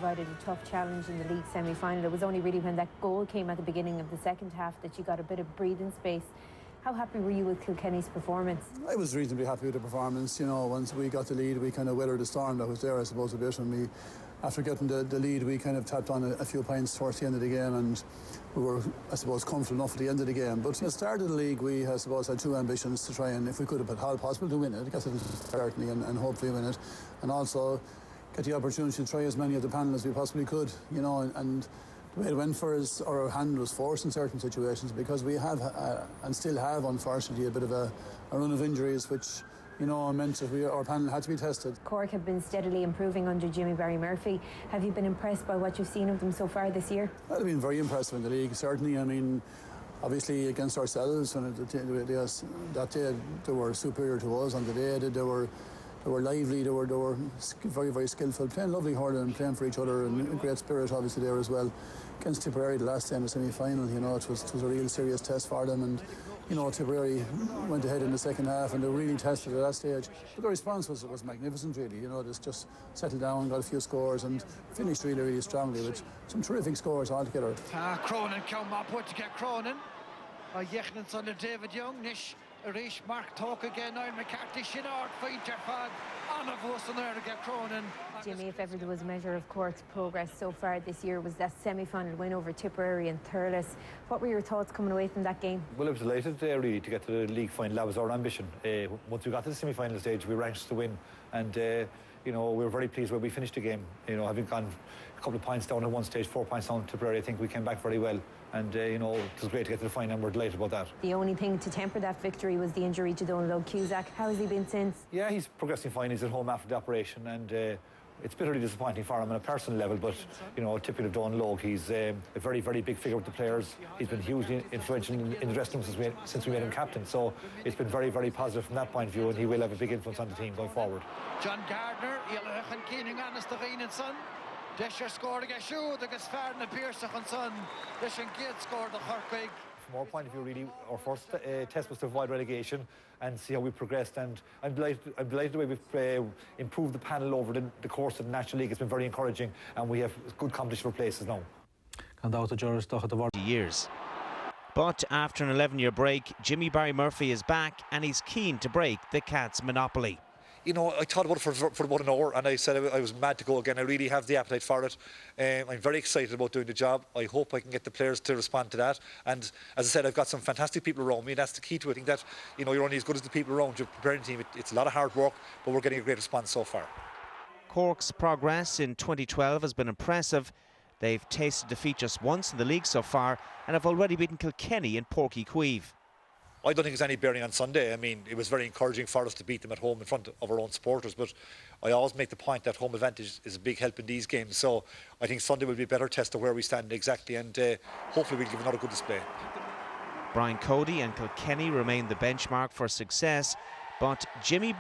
provided a tough challenge in the league semi-final. It was only really when that goal came at the beginning of the second half that you got a bit of breathing space. How happy were you with Kilkenny's performance? I was reasonably happy with the performance. You know, once we got the lead, we kind of weathered the storm that was there, I suppose, a bit. And after getting the lead, we kind of tapped on a few points towards the end of the game, and we were, I suppose, comfortable enough at the end of the game. But at the start of the league, we, I suppose, had two ambitions to try and, if we could have put all possible, to win it, get it certainly, and hopefully win it, and also get the opportunity to try as many of the panel as we possibly could, you know, and the way it went for us, our hand was forced in certain situations, because we have and still have, unfortunately, a bit of a run of injuries, which, you know, meant that our panel had to be tested. Cork have been steadily improving under Jimmy Barry Murphy. Have you been impressed by what you've seen of them so far this year? I've been very impressive in the league, certainly. I mean, obviously against ourselves, when that day they were superior to us. On the day they were lively, they were very, very skillful, playing lovely hurling and playing for each other, and great spirit obviously there as well. Against Tipperary the last day in the semi-final, you know, it was a real serious test for them, and you know, Tipperary went ahead in the second half and they really tested at that stage. But the response was magnificent, really. You know, just settled down, got a few scores and finished really, really strongly with some terrific scores altogether. Cronin come up with to get Cronin. Jechnens under David Young, Nish, Arish, Mark Talk again, Iron McCarthy, Shinard, Fighter Fad, Anna Vosen there to get Cronin. Jimmy, if ever there was a measure of Cork's progress so far this year, was that semi-final win over Tipperary and Thurles. What were your thoughts coming away from that game? Well, I was delighted really to get to the league final. That was our ambition. Once we got to the semi-final stage, we were anxious to win, and you know, we were very pleased where we finished the game. You know, having gone a couple of points down at one stage, 4 points down to Tipperary, I think we came back very well. And, you know, it was great to get to the final, and we're delighted about that. The only thing to temper that victory was the injury to Donald Cusack. How has he been since? Yeah, he's progressing fine. He's at home after the operation, and it's bitterly disappointing for him on a personal level, but, you know, typical of Donald, he's a very, very big figure with the players. He's been hugely influential in the dressing room since we made him captain, so it's been very, very positive from that point of view, and he will have a big influence on the team going forward. John Gardner, Ialachan Keening, Anas the Reen and Son. Desher scored against Shoot, against Farden and Pearson and Son. Desher Gate scored the Hartwig. From our point of view, really, our first test was to avoid relegation and see how we progressed. And I'm delighted the way we've improved the panel over the course of the National League. It's been very encouraging, and we have good competition for places now. Years. But after an 11-year break, Jimmy Barry Murphy is back, and he's keen to break the Cats' monopoly. You know, I thought about it for about an hour, and I said I was mad to go again. I really have the appetite for it. I'm very excited about doing the job. I hope I can get the players to respond to that. And as I said, I've got some fantastic people around me, and that's the key to it. I think that, you know, you're only as good as the people around you. Preparing the team, it's a lot of hard work, but we're getting a great response so far. Cork's progress in 2012 has been impressive. They've tasted defeat just once in the league so far, and have already beaten Kilkenny in Páirc Uí Chaoimh. I don't think there's any bearing on Sunday. I mean, it was very encouraging for us to beat them at home in front of our own supporters, but I always make the point that home advantage is a big help in these games, so I think Sunday will be a better test of where we stand exactly, and hopefully we'll give another good display. Brian Cody and Kilkenny remain the benchmark for success, but Jimmy Barry